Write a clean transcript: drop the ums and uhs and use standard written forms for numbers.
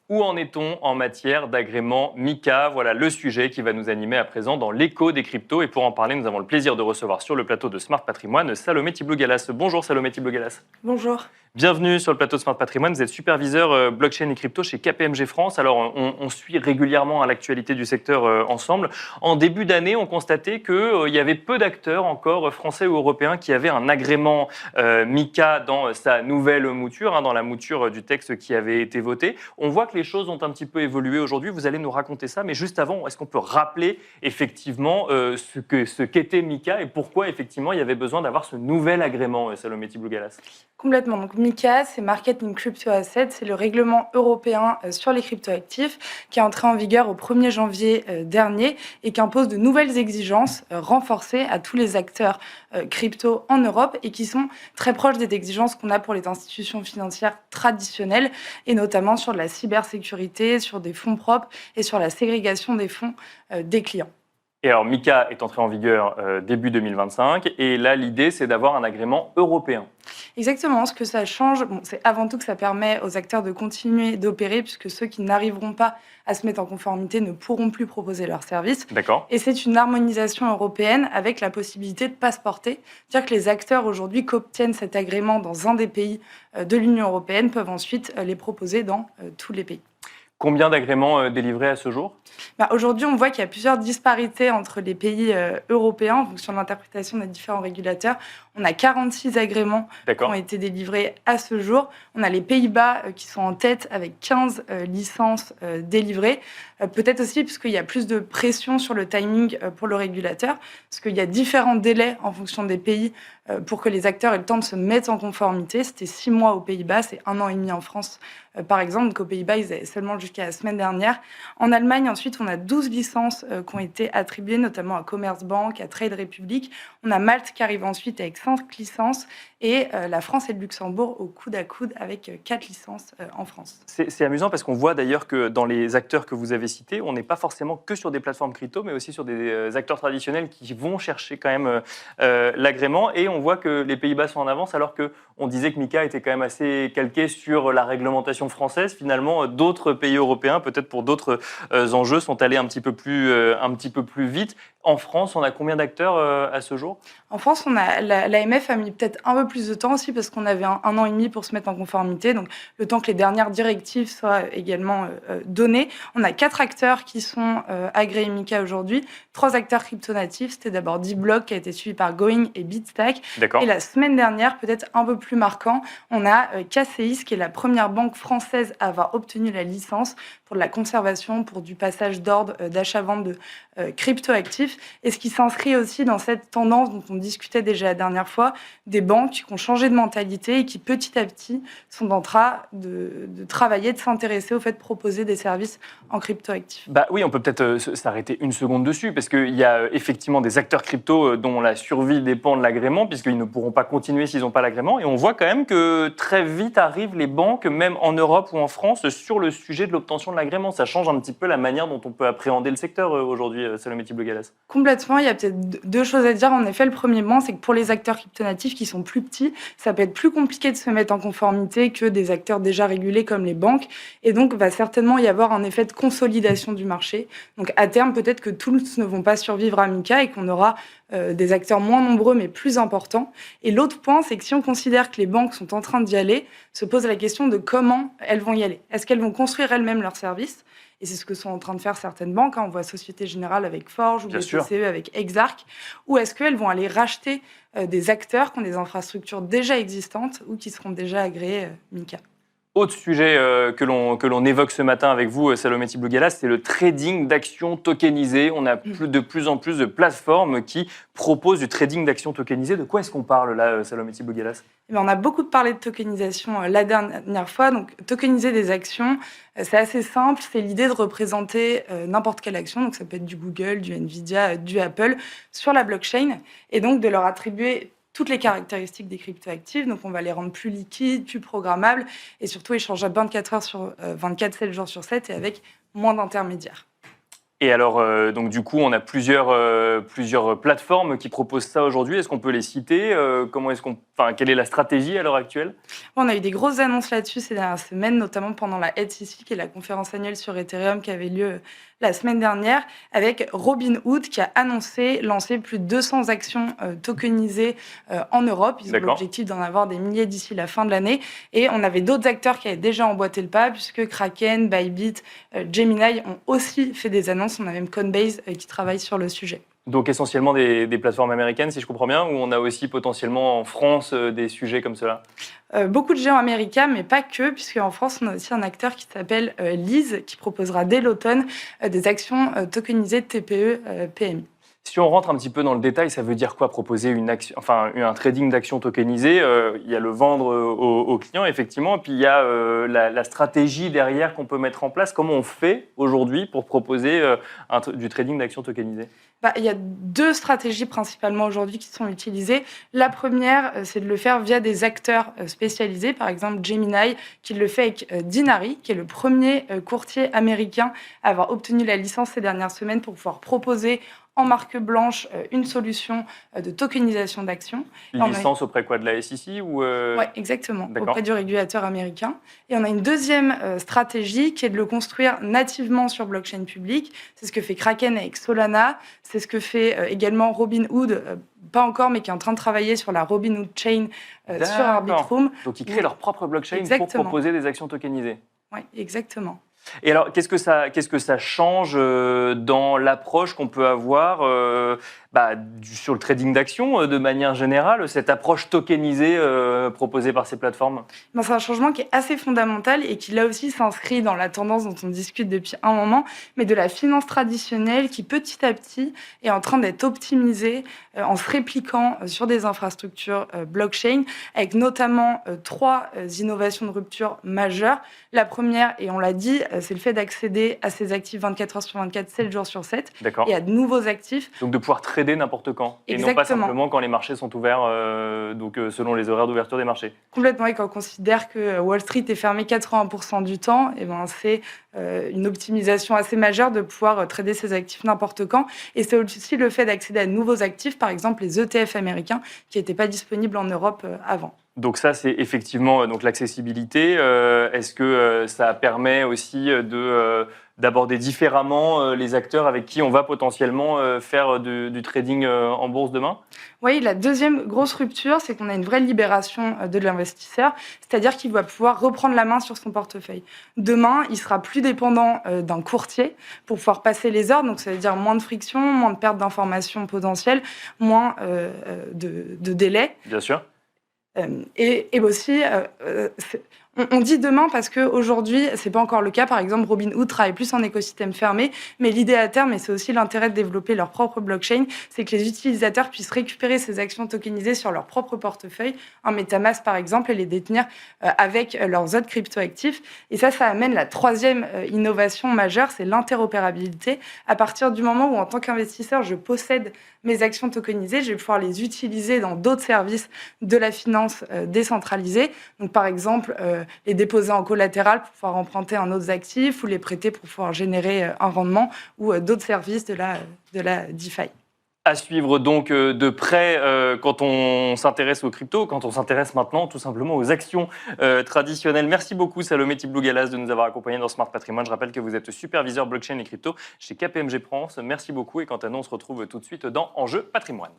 Où en est-on en matière d'agrément MiCA? Voilà le sujet qui va nous animer à présent dans l'écho des cryptos. Et pour en parler, nous avons le plaisir de recevoir sur le plateau de Smart Patrimoine Salomé Thibloux-Galas. Bonjour Salomé Thibloux-Galas. Bonjour. Bienvenue sur le plateau de Smart Patrimoine. Vous êtes superviseur blockchain et crypto chez KPMG France. Alors, on suit régulièrement l'actualité du secteur ensemble. En début d'année, on constatait qu'il y avait peu d'acteurs encore français ou européens qui avaient un agrément MiCA dans sa nouvelle mouture, dans la mouture du texte qui avait été voté. On voit que les choses ont un petit peu évolué aujourd'hui. Vous allez nous raconter ça. Mais juste avant, est-ce qu'on peut rappeler effectivement ce qu'était MiCA et pourquoi effectivement il y avait besoin d'avoir ce nouvel agrément, Salomé Thibloux-Galas? Complètement. Donc MiCA, c'est Market in Crypto Assets, c'est le règlement européen sur les cryptoactifs qui est entré en vigueur au 1er janvier dernier et qui impose de nouvelles exigences renforcées à tous les acteurs crypto en Europe et qui sont très proches des exigences qu'on a pour les institutions financières traditionnelles et notamment sur la cybersécurité, sur des fonds propres et sur la ségrégation des fonds des clients. Et alors, MiCA est entré en vigueur début 2025 et là, l'idée, c'est d'avoir un agrément européen. Exactement, ce que ça change, c'est avant tout que ça permet aux acteurs de continuer d'opérer puisque ceux qui n'arriveront pas à se mettre en conformité ne pourront plus proposer leurs services. D'accord. Et c'est une harmonisation européenne avec la possibilité de passeporter, c'est-à-dire que les acteurs aujourd'hui qui obtiennent cet agrément dans un des pays de l'Union européenne peuvent ensuite les proposer dans tous les pays. Combien d'agréments délivrés à ce jour? Aujourd'hui, on voit qu'il y a plusieurs disparités entre les pays européens en fonction de l'interprétation des différents régulateurs. On a 46 agréments qui ont été délivrés à ce jour. On a les Pays-Bas qui sont en tête avec 15 licences délivrées. Peut-être aussi parce qu'il y a plus de pression sur le timing pour le régulateur, parce qu'il y a différents délais en fonction des pays pour que les acteurs aient le temps de se mettre en conformité. C'était 6 mois aux Pays-Bas, c'est 1 an et demi en France, par exemple. Donc aux Pays-Bas, ils avaient seulement jusqu'à la semaine dernière. En Allemagne, ensuite, on a 12 licences qui ont été attribuées, notamment à Commerzbank, à Trade Republic. On a Malte qui arrive ensuite avec 5 licences et la France et le Luxembourg au coude à coude avec 4 licences en France. C'est amusant parce qu'on voit d'ailleurs que dans les acteurs que vous avez cités, on n'est pas forcément que sur des plateformes crypto, mais aussi sur des acteurs traditionnels qui vont chercher quand même l'agrément. Et on voit que les Pays-Bas sont en avance alors qu'on disait que MiCA était quand même assez calqué sur la réglementation française. Finalement, d'autres pays européens, peut-être pour d'autres enjeux, sont allés un petit peu plus vite. En France, on a combien d'acteurs à ce jour? En France, l'AMF a mis peut-être un peu plus de temps aussi parce qu'on avait un an et demi pour se mettre en conformité. Donc, le temps que les dernières directives soient également données. On a 4 acteurs qui sont agréés MiCA aujourd'hui. 3 acteurs crypto-natifs. C'était d'abord D-Block qui a été suivi par Going et Bitstack. D'accord. Et la semaine dernière, peut-être un peu plus marquant, on a KCIS qui est la première banque française à avoir obtenu la licence pour de la conservation, pour du passage d'ordre d'achat-vente de crypto-actifs. Et ce qui s'inscrit aussi dans cette tendance dont on discutait déjà la dernière fois, des banques qui ont changé de mentalité et qui petit à petit sont en train de travailler, de s'intéresser au fait de proposer des services en crypto-actifs. Oui, on peut peut-être s'arrêter une seconde dessus, parce qu'il y a effectivement des acteurs crypto dont la survie dépend de l'agrément, puisqu'ils ne pourront pas continuer s'ils n'ont pas l'agrément. Et on voit quand même que très vite arrivent les banques, même en Europe ou en France, sur le sujet de l'obtention de l'agrément. Ça change un petit peu la manière dont on peut appréhender le secteur aujourd'hui, Salomé Thibloux-Galas. Complètement, il y a peut-être 2 choses à dire. En effet, le premier point, c'est que pour les acteurs crypto-natifs qui sont plus petits, ça peut être plus compliqué de se mettre en conformité que des acteurs déjà régulés comme les banques. Et donc, va certainement y avoir un effet de consolidation du marché. Donc, à terme, peut-être que tous ne vont pas survivre à MiCA et qu'on aura des acteurs moins nombreux mais plus importants. Et l'autre point, c'est que si on considère que les banques sont en train d'y aller, se pose la question de comment elles vont y aller. Est-ce qu'elles vont construire elles-mêmes leurs services ? Et c'est ce que sont en train de faire certaines banques. On voit Société Générale avec Forge ou BPCE avec Exarch. Ou est-ce qu'elles vont aller racheter des acteurs qui ont des infrastructures déjà existantes ou qui seront déjà agréés MiCA? Autre sujet que l'on évoque ce matin avec vous, Salomé Thibloux-Galas, c'est le trading d'actions tokenisées. On a de plus en plus de plateformes qui proposent du trading d'actions tokenisées. De quoi est-ce qu'on parle là, Salomé Thibloux-Galas? On a beaucoup parlé de tokenisation la dernière fois. Donc, tokeniser des actions, c'est assez simple. C'est l'idée de représenter n'importe quelle action. Donc, ça peut être du Google, du Nvidia, du Apple sur la blockchain. Et donc, de leur attribuer toutes les caractéristiques des cryptoactifs. Donc, on va les rendre plus liquides, plus programmables et surtout échangeables 24 heures sur 24, 7 jours sur 7 et avec moins d'intermédiaires. Et alors, donc du coup, on a plusieurs plateformes qui proposent ça aujourd'hui. Est-ce qu'on peut les citer? Quelle est la stratégie à l'heure actuelle? On a eu des grosses annonces là-dessus ces dernières semaines, notamment pendant la SEC, qui est la conférence annuelle sur Ethereum qui avait lieu la semaine dernière, avec Robinhood qui a annoncé lancer plus de 200 actions tokenisées en Europe. Ils ont l'objectif d'en avoir des milliers d'ici la fin de l'année. Et on avait d'autres acteurs qui avaient déjà emboîté le pas, puisque Kraken, Bybit, Gemini ont aussi fait des annonces. On a même Coinbase qui travaille sur le sujet. Donc essentiellement des plateformes américaines, si je comprends bien, ou on a aussi potentiellement en France des sujets comme cela? Beaucoup de géants américains, mais pas que, puisqu'en France, on a aussi un acteur qui s'appelle Lease, qui proposera dès l'automne des actions tokenisées de TPE PMI. Si on rentre un petit peu dans le détail, ça veut dire quoi proposer un trading d'actions tokenisées? Il y a le vendre aux clients, effectivement, et puis il y a la stratégie derrière qu'on peut mettre en place. Comment on fait aujourd'hui pour proposer du trading d'actions tokenisées? Il y a deux stratégies principalement aujourd'hui qui sont utilisées. La première, c'est de le faire via des acteurs spécialisés, par exemple Gemini, qui le fait avec Dinari, qui est le premier courtier américain à avoir obtenu la licence ces dernières semaines pour pouvoir proposer en marque blanche une solution de tokenisation d'actions. Une licence auprès quoi, de la SEC ou Oui, exactement, auprès du régulateur américain. Et on a une deuxième stratégie qui est de le construire nativement sur blockchain publique. C'est ce que fait Kraken avec Solana. C'est ce que fait également Robinhood, pas encore, mais qui est en train de travailler sur la Robinhood Chain sur Arbitrum. Donc ils créent leur propre blockchain pour proposer des actions tokenisées. Oui, exactement. Et alors, qu'est-ce que ça change dans l'approche qu'on peut avoir sur le trading d'actions de manière générale, cette approche tokenisée proposée par ces plateformes? C'est un changement qui est assez fondamental et qui là aussi s'inscrit dans la tendance dont on discute depuis un moment, mais de la finance traditionnelle qui petit à petit est en train d'être optimisée en se répliquant sur des infrastructures blockchain, avec notamment trois innovations de rupture majeures. La première, et on l'a dit, c'est le fait d'accéder à ces actifs 24 heures sur 24, 7 jours sur 7, et à de nouveaux actifs. Donc de pouvoir trader n'importe quand, exactement. Et non pas simplement quand les marchés sont ouverts, selon les horaires d'ouverture des marchés. Complètement, et quand on considère que Wall Street est fermé 80% du temps, c'est une optimisation assez majeure de pouvoir trader ces actifs n'importe quand. Et c'est aussi le fait d'accéder à de nouveaux actifs, par exemple les ETF américains, qui n'étaient pas disponibles en Europe avant. Donc ça, c'est effectivement l'accessibilité. Est-ce que ça permet aussi d'aborder différemment les acteurs avec qui on va potentiellement faire du trading en bourse demain? Oui, la deuxième grosse rupture, c'est qu'on a une vraie libération de l'investisseur, c'est-à-dire qu'il va pouvoir reprendre la main sur son portefeuille. Demain, il sera plus dépendant d'un courtier pour pouvoir passer les ordres, donc ça veut dire moins de friction, moins de perte d'informations potentielles, moins de délais. Bien sûr. Et aussi, on dit demain parce qu'aujourd'hui, ce n'est pas encore le cas. Par exemple, Robinhood travaille plus en écosystème fermé, mais l'idée à terme, et c'est aussi l'intérêt de développer leur propre blockchain, c'est que les utilisateurs puissent récupérer ces actions tokenisées sur leur propre portefeuille, en MetaMask par exemple, et les détenir avec leurs autres cryptoactifs. Et ça amène la troisième innovation majeure, c'est l'interopérabilité. À partir du moment où, en tant qu'investisseur, je possède mes actions tokenisées, je vais pouvoir les utiliser dans d'autres services de la finance décentralisée. Donc, par exemple, les déposer en collatéral pour pouvoir emprunter un autre actif ou les prêter pour pouvoir générer un rendement ou d'autres services de la DeFi. À suivre donc de près quand on s'intéresse aux cryptos, quand on s'intéresse maintenant tout simplement aux actions traditionnelles. Merci beaucoup Salomé Tiblou-Galas de nous avoir accompagnés dans Smart Patrimoine. Je rappelle que vous êtes superviseur blockchain et crypto chez KPMG France. Merci beaucoup et quant à nous, on se retrouve tout de suite dans Enjeu Patrimoine.